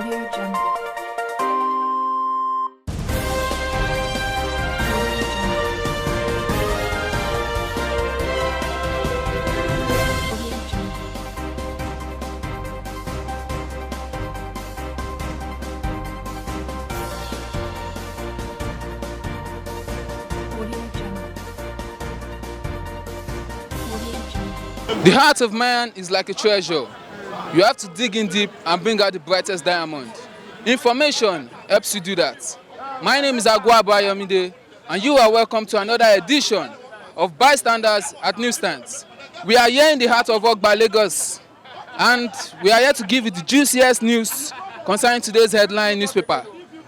Audio Jungle. The heart of man is like a treasure. You have to dig in deep and bring out the brightest diamond. Information helps you do that. My name is Agua Bayomide, and you are welcome to another edition of Bystanders at Newsstands. We are here in the heart of Ogba, Lagos, and we are here to give you the juiciest news concerning today's headline newspaper.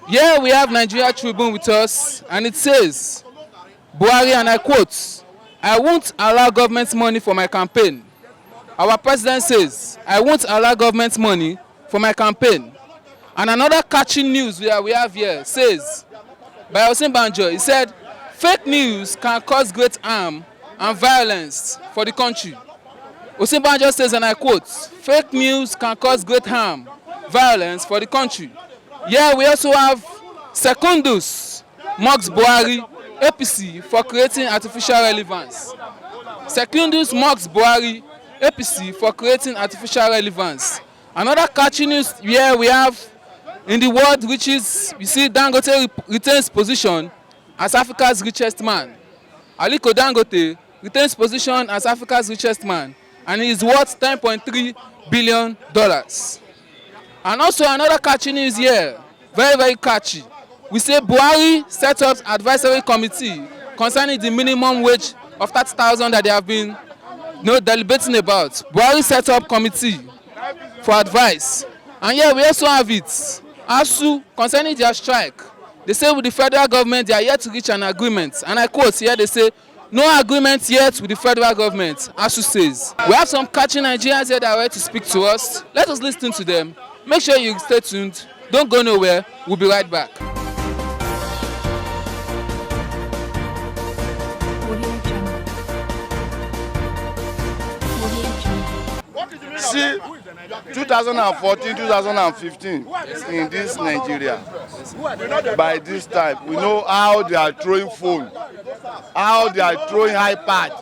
Here we have Nigeria Tribune with us, and it says, Buhari, and I quote, "I won't allow government money for my campaign." Our president says, "I won't allow government money for my campaign." And another catching news we have here says, by Osinbajo, he said, "Fake news can cause great harm and violence for the country." Osinbajo says, and I quote, "Fake news can cause great harm, violence for the country." Here we also have Secondus mocks Buhari, APC for creating artificial relevance. Secondus mocks Buhari, APC for creating artificial relevance. Another catching news here we have in the world, which is, you see, Dangote retains position as Africa's richest man. Aliko Dangote retains position as Africa's richest man, and he is worth $10.3 billion. And also another catchy news here, very, very catchy. We say Buhari set up advisory committee concerning the minimum wage of 30,000 that they have been deliberating about. Buhari set up committee for advice. And here we also have it, ASU, concerning their strike. They say with the federal government they are yet to reach an agreement. And I quote here, they say, "No agreement yet with the federal government," ASU says. We have some catching Nigerians here that are ready to speak to us. Let us listen to them. Make sure you stay tuned. Don't go nowhere. We'll be right back. See, 2014, 2015 in this Nigeria, by this time, we know how they are throwing phone, how they are throwing iPad.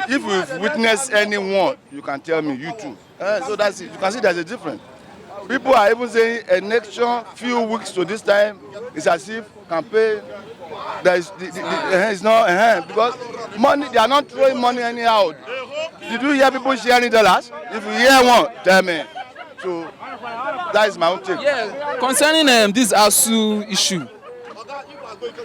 If you've witnessed anyone, you can tell me, you too. So that's it. You can see there's a difference. People are even saying a election few weeks to this time is as if campaign. There is it's not because money, they are not throwing money anyhow. Did you hear people sharing dollars? If you hear one, tell me. So that is my own take. Yeah, concerning this ASU issue,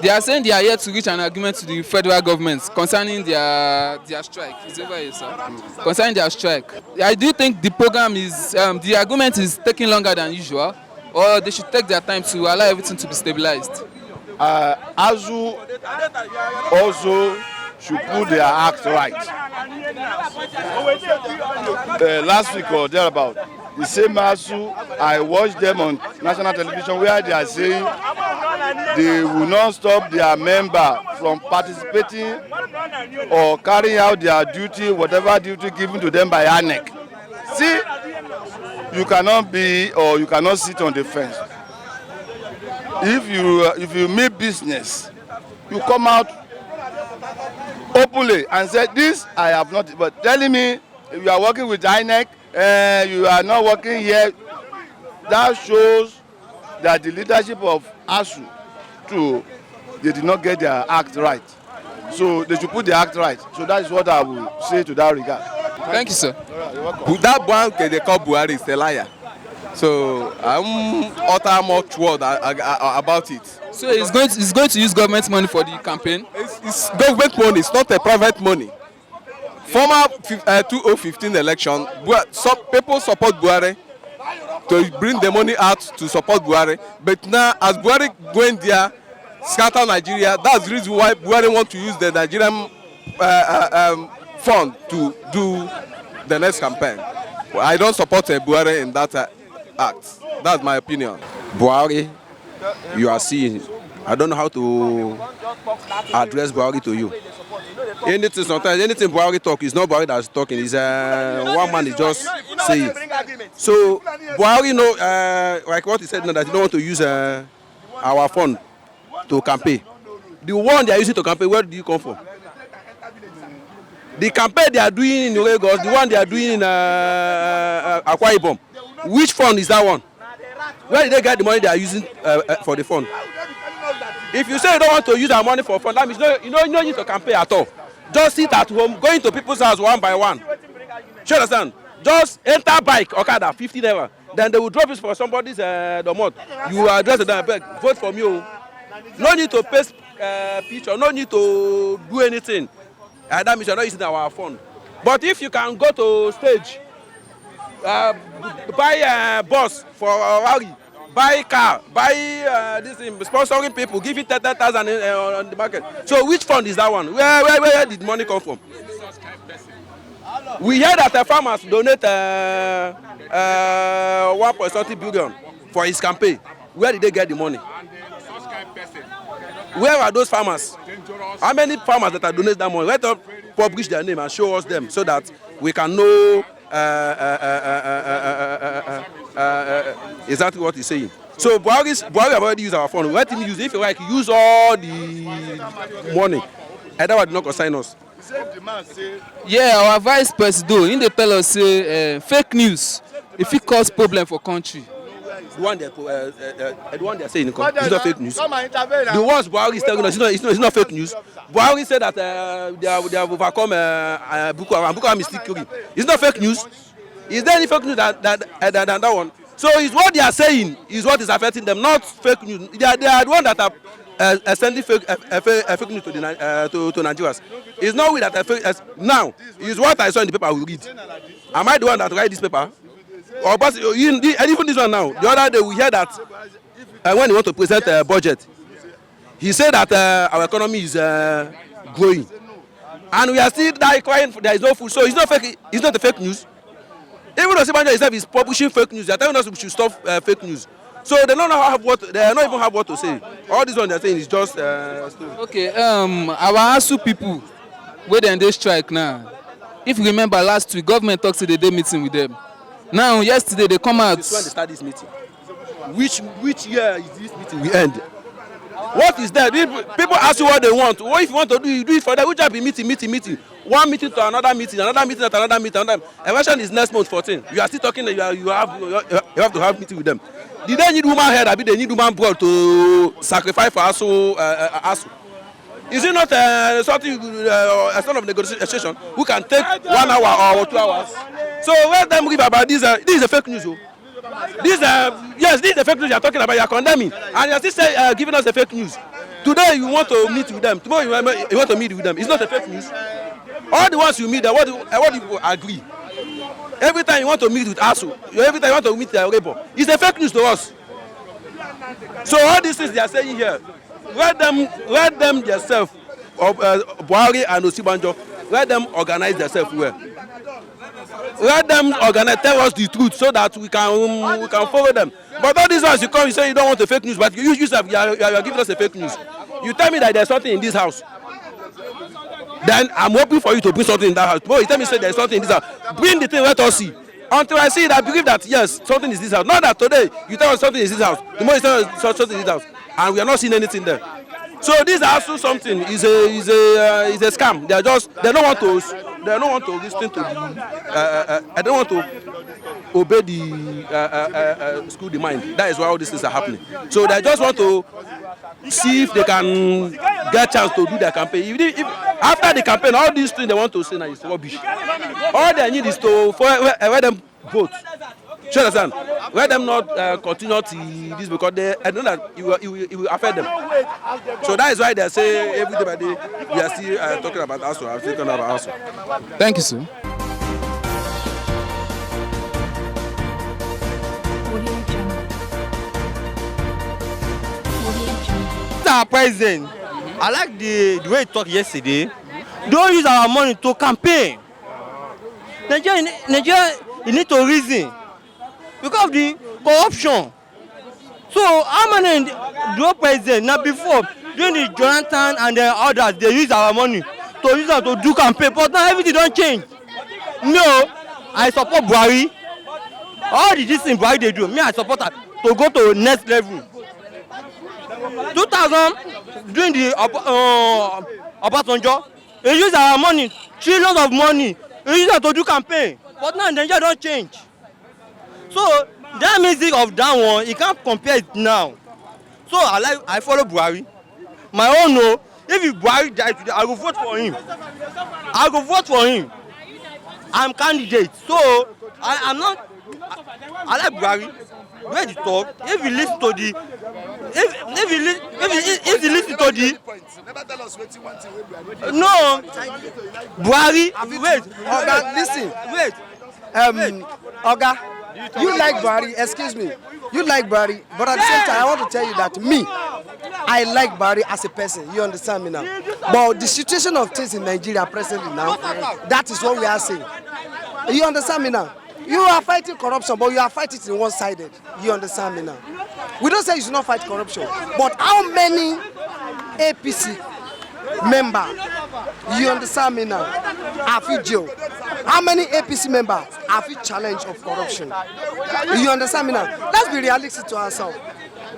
they are saying they are yet to reach an agreement to the federal government concerning their strike. It's over here, sir. Concerning their strike, I do think the program is the agreement is taking longer than usual, or they should take their time to allow everything to be stabilized. ASU also should put their act right. Last week or thereabout, the same ASU, I watched them on national television where they are saying they will not stop their member from participating or carrying out their duty, whatever duty given to them by ANEC. See, you cannot be or you cannot sit on the fence. If you mean business, you come out openly and say, "This I have not." But telling me if you are working with INEC, you are not working here, that shows that the leadership of ASU too, they did not get their act right. So they should put their act right. So that is what I will say to that regard. Thank you, sir. You're welcome. That bank they call Buhari is a liar. So I'm utter much word about it. So he's going to use government money for the campaign. It's government money. It's not a private money. Former 2015 election, some people support Buhari to bring the money out to support Buhari. But now, as Buhari going there, scatter Nigeria, that's the reason why Buhari want to use the Nigerian fund to do the next campaign. I don't support Buhari in that act. That's my opinion. Buhari, you are seeing, I don't know how to address Buhari to you. Anything sometimes, anything Buhari talk is not Buhari that's talking. It's one man is just saying. So Buhari know, like what he said now, that he don't want to use our fund to campaign. The one they are using to campaign, where do you come from? The campaign they are doing in Lagos, the one they are doing in Akwa Ibom, which fund is that one? Where did they get the money they are using for the fund? If you say you don't want to use our money for fund, that means you don't need to campaign at all. Just sit at home, go into people's house one by one. You understand? Just enter bike, Okada, 50 naira. Then they will drop it for somebody's domot. You address them, beg, vote for me. No need to paste picture, no need to do anything. That means you're not using our fund. But if you can go to stage, buy a bus for rally, buy car, buy this thing, sponsoring people, give it 30,000 on the market. So which fund is that one? Where did money come from? We hear that the farmers donate 1.30 billion for his campaign. Where did they get the money? Where are those farmers? How many farmers that are donating that money? Let us publish their name and show us them so that we can know exactly what he's saying. So Buhari have already used our fund. Let him use it. If you like, use all the money. And that would not consign us. Yeah, our vice president, they tell us fake news, if it cause problem for country. The one they are saying it's not fake news. The ones Buhari is telling us it's not fake news. Buhari said that they have overcome Boko Haram is still killing. It's not fake news. Is there any fake news than that one? So it's what they are saying is what is affecting them, not fake news. They are the one that are sending fake news to Nigerians. It's not we that are fake. Now, it's what I saw in the paper I will read. Am I the one that write this paper? Or but even this one now, the other day we hear that when he want to present a budget, he said that our economy is growing, and we are still crying there is no food. So it's not fake. It's not the fake news. Even though Osinbajo himself is publishing fake news, they are telling us we should stop fake news. So they don't have they don't even have what to say. All this one they are saying is just. Okay, our ASU people, where they strike now. If you remember last week, government talked to the day meeting with them. Now, yesterday they come out. This when they start this meeting. Which year is this meeting we end? What is that? People ask you what they want. What if you want to do, you do it for them. Which have been meeting. One meeting to another meeting to another meeting. Election is next month 14. You are still talking that you have to have meeting with them. Did they need woman head? I mean, they need woman blood to sacrifice for ASU. Is it not something a sort of negotiation who can take 1 hour or 2 hours? So let them give about this. This is a fake news. Yes, this is the fake news you are talking about. You are condemning, and you are still giving us the fake news. Today you want to meet with them. Tomorrow you want to meet with them. It's not a fake news. All the ones you meet, what do you agree? Every time you want to meet with ASU, every time you want to meet Labour, it's a fake news to us. So all these things they are saying here, let them themselves, Buhari and Osinbajo, let them organize themselves well. Let them organize, tell us the truth so that we can follow them. But all these ones you come, you say you don't want a fake news, but you yourself you are giving us a fake news. You tell me that there's something in this house. Then I'm hoping for you to bring something in that house. But you tell me say there's something in this house. Bring the thing, let us see. Until I see it, I believe that yes, something is this house. Not that today you tell us something is this house. Tomorrow you tell us something is this house, and we are not seeing anything there. So this also something is a scam. They don't want to listen to the I don't want to obey the school demand. That is why all these things are happening. So they just want to see if they can get a chance to do their campaign. If after the campaign, all these things they want to say now is rubbish. All they need is to let them vote. You understand? Let them not continue to this because I know that it will affect them. So that is why they say every day by day we are still talking about ASU. I'm still talking about ASU. Thank you, sir. Our president, I like the way he talked yesterday. Don't use our money to campaign. Nigeria, you need to reason because of the corruption. So how many the president now before during the Jonathan and the others they use our money to use am to do campaign, but now everything don change. No, I support Buhari. All the things Buhari dey do, me I support am to go to next level. 2000 during the Obasanjo, he use our money, trillions of money, he use am to do campaign, but now Nigeria don change. So that music of that one, you can't compare it now. So I follow Buhari. My own no, if Buhari die today, I go vote for him. I go vote for him. I'm candidate, so I'm not. I like Buhari. Where the talk? If you listen to the, if you listen to the, no, Buhari. Wait, Oga, listen. Wait. Oga, you like Buhari, excuse me. You like Buhari, but at the same time, I want to tell you that me, I like Buhari as a person. You understand me now? But the situation of things in Nigeria presently now, that is what we are saying. You understand me now? You are fighting corruption, but you are fighting it one-sided. You understand me now? We don't say you should not fight corruption, but how many APC members, you understand me now, have you jailed? How many APC members have you challenged of corruption? You understand me now? Let's be realistic to ourselves.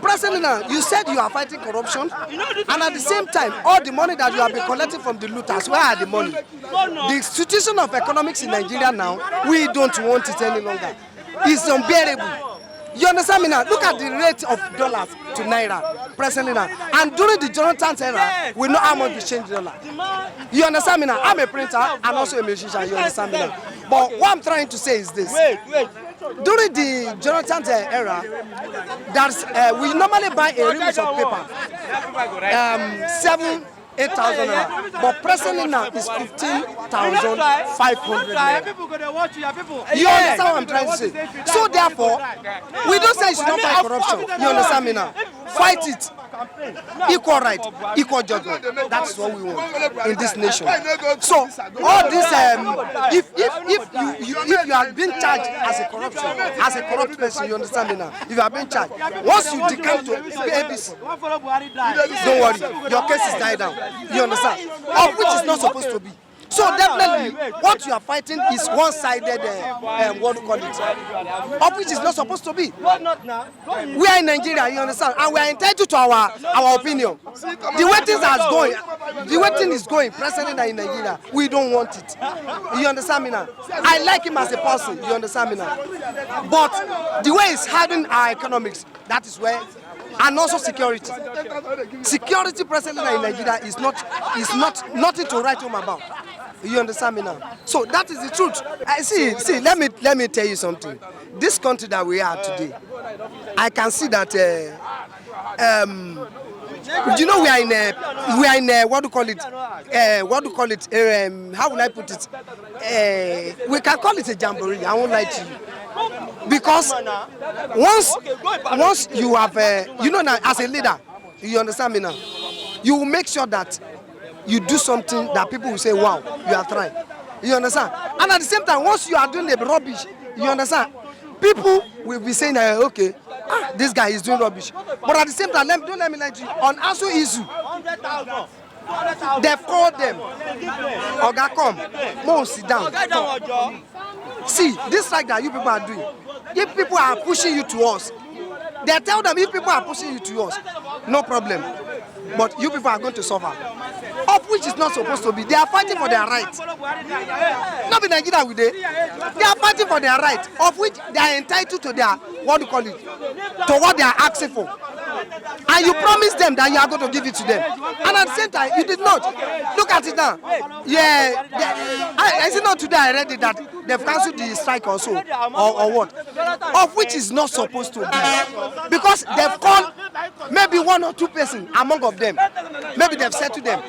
Presently now, you said you are fighting corruption, and at the same time, all the money that you have been collecting from the looters, where are the money? The situation of economics in Nigeria now, we don't want it any longer. It's unbearable. You understand me now? Look at the rate of dollars to naira presently now. And during the Jonathan era, we know how much we change dollar. You understand me now? I'm a printer and also a musician. You understand me now? But what I'm trying to say is this. Wait. During the Jonathan era, we normally buy a ream of paper, 7,000-8,000 naira. But presently now it's 15,500 naira. You understand what I'm trying to say? So therefore, we don't say you should not fight corruption. You understand me now? Fight it. Equal right, equal judgment. That's what we want in this nation. So all this, if you are being charged as a corrupt person, you understand me now? If you are being charged, once you decamp to ABC, don't worry, your case is died down. You understand? Of which is not supposed to be. So definitely, what you are fighting is one-sided, what do you call it, of which is not supposed to be. We are in Nigeria, you understand, and we are entitled to our opinion. The way things are going, the way things is going presently in Nigeria, we don't want it. You understand me now? I like him as a person, you understand me now? But the way it's having our economics, that is where. And also security. Security presently in Nigeria is nothing to write home about. You understand me now? So that is the truth. See, let me tell you something. This country that we are today, I can see that you know we are in what do you call it? How will I put it? We can call it a jamboree. I won't lie to you. Because once you have, you know now, as a leader, you understand me now, you will make sure that you do something that people will say, wow, you are trying. You understand? And at the same time, once you are doing the rubbish, you understand, people will be saying, okay, this guy is doing rubbish. But at the same time, don't let me lie to you, on ASUU issue, they've called them, Oga, come, Mo, sit down. See, this strike that you people are doing, if people are pushing you to us, they tell them if people are pushing you to us, no problem. But you people are going to suffer. Of which is not supposed to be. They are fighting for their rights. Not in Nigeria with they are fighting for their rights, of which they are entitled to their, what do you call it, to what they are asking for. And you promise them that you are going to give it to them. And at the same time, you did not. Look at it now. Yeah, I see not today I read it that they've cancelled the strike also, or what. Of which is not supposed to be. Because they've called maybe one or two persons among of them. Maybe they've said to them.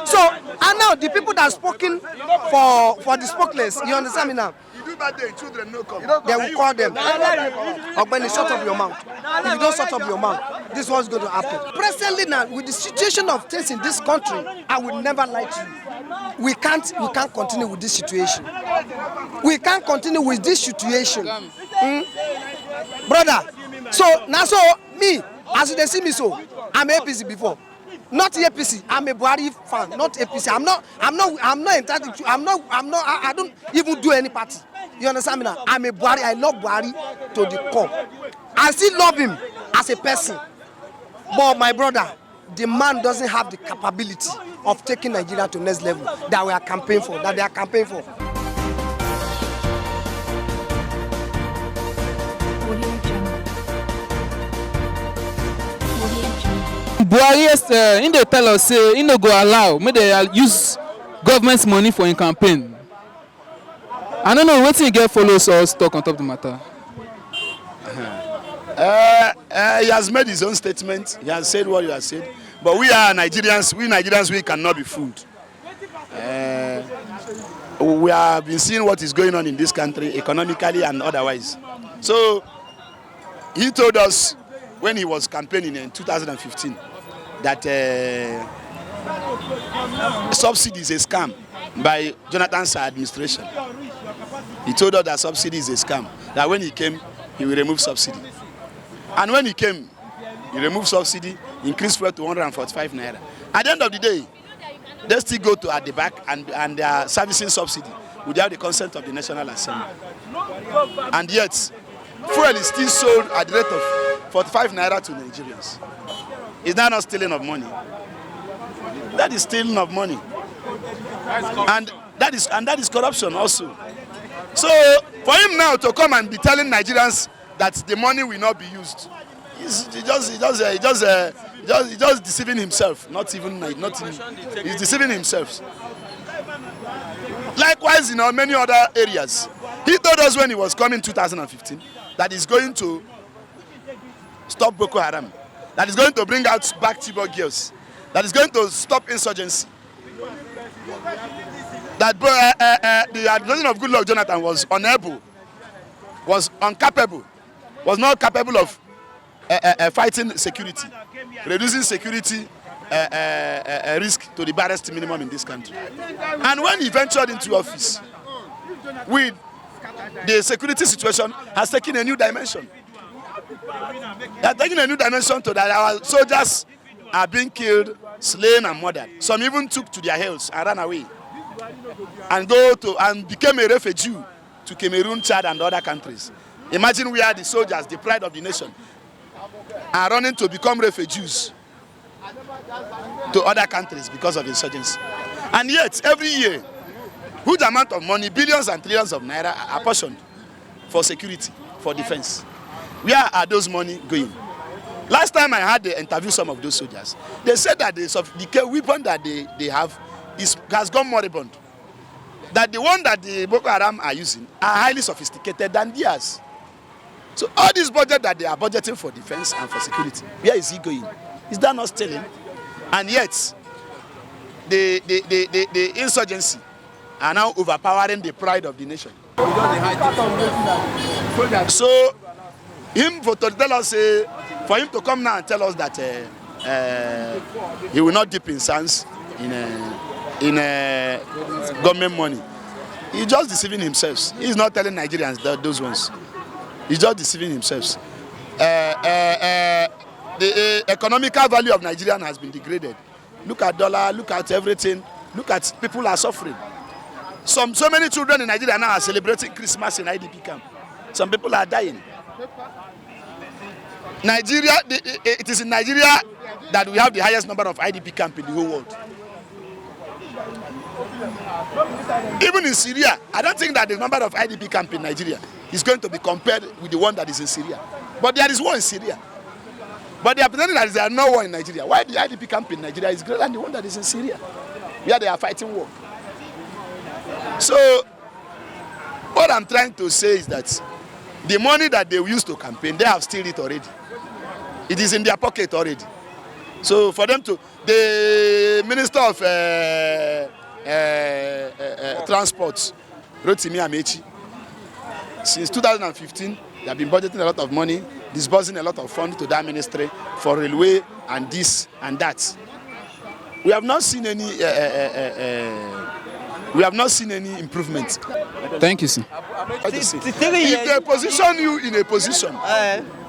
So, and now the people that are spoken for the spokeless, you understand me now? They will call them. Or when you shut up your mouth. If you don't shut up your mouth, this is what's going to happen. Presently now, with the situation of things in this country, I will never lie to you. We can't continue with this situation. We can't continue with this situation. Brother, so now me, as you see me so, I'm APC before. Not APC. I'm a Buhari fan, not APC. I'm not entitled to. I don't even do any party. You understand me now? I'm a Buhari. I love Buhari to the core. I still love him as a person. But my brother, the man doesn't have the capability of taking Nigeria to next level that we are campaigning for, that they are campaigning for. Buhari yesterday, they tell us say he no go allow make they use government money for him campaign. I don't know wetin he get followers us talk on top of the matter. He has made his own statement. He has said what he has said. But we are Nigerians. We cannot be fooled. We have been seeing what is going on in this country economically and otherwise. So he told us when he was campaigning in 2015 that subsidy is a scam by Jonathan's administration. He told us that subsidy is a scam. That when he came, he will remove subsidy. And when he came, he removed subsidy, increased fuel to 145 naira. At the end of the day, they still go to at the back and they are servicing subsidy without the consent of the National Assembly. And yet, fuel is still sold at the rate of 45 naira to Nigerians. Is that not stealing of money? That is stealing of money. And that is corruption also. So for him now to come and be telling Nigerians that the money will not be used, he's just deceiving himself. He's deceiving himself. Likewise, in many other areas, he told us when he was coming in 2015 that he's going to stop Boko Haram, that he's going to bring out back Chibok girls, that he's going to stop insurgency. That the administration of Goodluck Jonathan was unable, was incapable, was not capable of fighting security, reducing security risk to the barest minimum in this country. And when he ventured into office, the security situation has taken a new dimension. They are taking a new dimension to that our soldiers are being killed, slain, and murdered. Some even took to their hills and ran away, and became a refugee to Cameroon, Chad, and other countries. Imagine we are the soldiers, the pride of the nation, are running to become refugees to other countries because of insurgency. And yet, every year, huge amount of money, billions and trillions of naira are portioned for security, for defense. Where are those money going? Last time I had to interview some of those soldiers, they said that the weapon that they have has gone moribund. That the one that the Boko Haram are using are highly sophisticated than theirs. So all this budget that they are budgeting for defense and for security, where is he going? Is that not stealing? And yet, the insurgency are now overpowering the pride of the nation. So, him for to tell us, for him to come now and tell us that he will not dip in sands in government money, he's just deceiving himself. He's not telling Nigerians those ones. He's just deceiving himself. The economical value of Nigerian has been degraded. Look at dollar, look at everything, look at people are suffering. So many children in Nigeria now are celebrating Christmas in IDP camp. Some people are dying. Nigeria, it is in Nigeria that we have the highest number of IDP camp in the whole world. Even in Syria, I don't think that the number of IDP camp in Nigeria is going to be compared with the one that is in Syria. But there is war in Syria. But they are pretending that there is no war in Nigeria. Why the IDP camp in Nigeria is greater than the one that is in Syria, where they are fighting war? So, what I'm trying to say is that the money that they used to campaign, they have stealed it already. It is in their pocket already. So for them to, the Minister of Transport, Rotimi Amechi, since 2015, they have been budgeting a lot of money, disbursing a lot of funds to that ministry for railway and this and that. We have not seen any We have not seen any improvement. Thank you, sir. If they position you in a position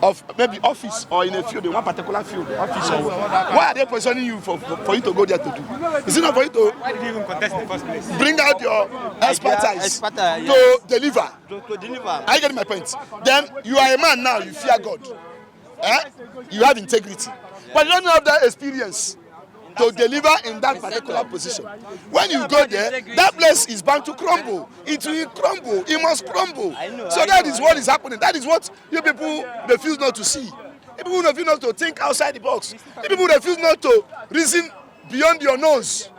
of maybe office or in a field, in one particular field, office, or why are they positioning you for you to go there to do? Is it not for you to bring out your expertise to deliver? To deliver. Are you getting my point? Then you are a man now, you fear God. You have integrity. But you don't have that experience to deliver in that particular position. When you go there, that place is bound to crumble. It will crumble. It must crumble. So that is what is happening. That is what you people refuse not to see. You people refuse not to think outside the box. You people refuse not to reason beyond your nose.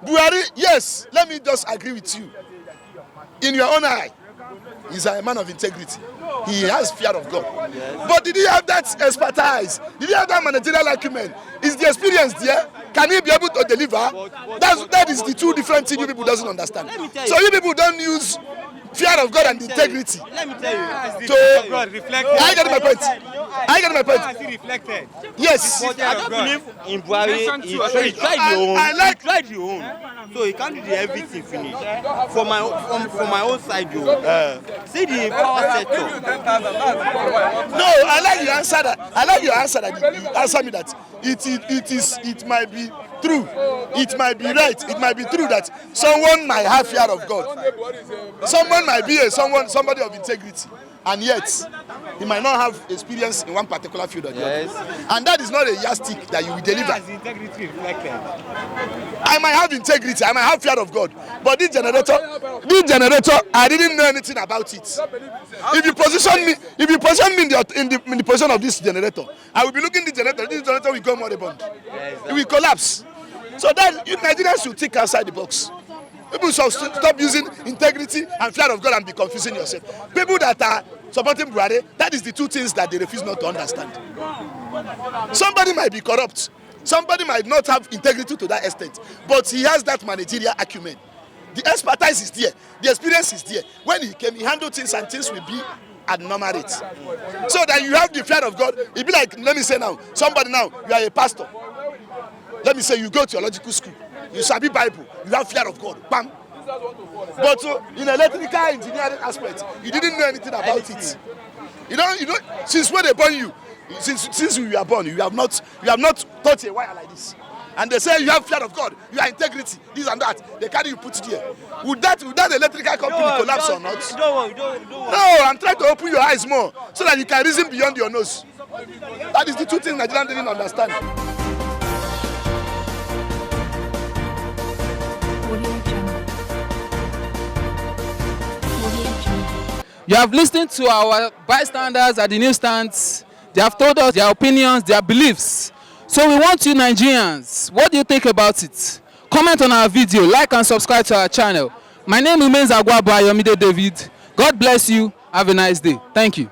Buhari, yes, let me just agree with you. In your own eye, he's a man of integrity. He has fear of God. Yes. But did he have that expertise? Did he have that managerial acumen? Is the experience there? Can he be able to deliver? That is the two different things you people doesn't understand. So you people don't use fear of God and integrity. Let me tell you. I get my point. I get my point. Yes. But I don't believe in Buhari. He tried your own. So he can't do everything finished. From my own side, see the power sector. No, I like your answer. I like your answer. That you answer me that it might be true. It might be right. It might be true that someone might have fear of God. Someone might be somebody of integrity, and yet he might not have experience in one particular field or the other. And that is not a yardstick that you will deliver. I might have integrity, I might have fear of God, but this generator, I didn't know anything about it. If you position me in the position of this generator, I will be looking at the generator. This generator will go moribund. It will collapse. So that Nigerians should think outside the box. People should stop using integrity and fear of God and be confusing yourself. People that are supporting Buhari, that is the two things that they refuse not to understand. Somebody might be corrupt. Somebody might not have integrity to that extent, but he has that managerial acumen. The expertise is there. The experience is there. When he came, he handled things and things will be at normal rates. So that you have the fear of God. It'd be like, let me say now, somebody now, you are a pastor. Let me say you go to theological school. You sabi Bible. You have fear of God. Bam. But in electrical engineering aspect, you didn't know anything about it. You know, since when they born you, since you were born, you have not touched a wire like this. And they say you have fear of God, you have integrity, this and that. They carry you put it here. Would that electrical company collapse or not? No, I'm trying to open your eyes more so that you can reason beyond your nose. That is the two things Nigerians didn't understand. You have listened to our bystanders at the newsstands. They have told us their opinions, their beliefs. So we want you Nigerians, what do you think about it? Comment on our video, like and subscribe to our channel. My name remains Agwa Bayomide David. God bless you. Have a nice day. Thank you.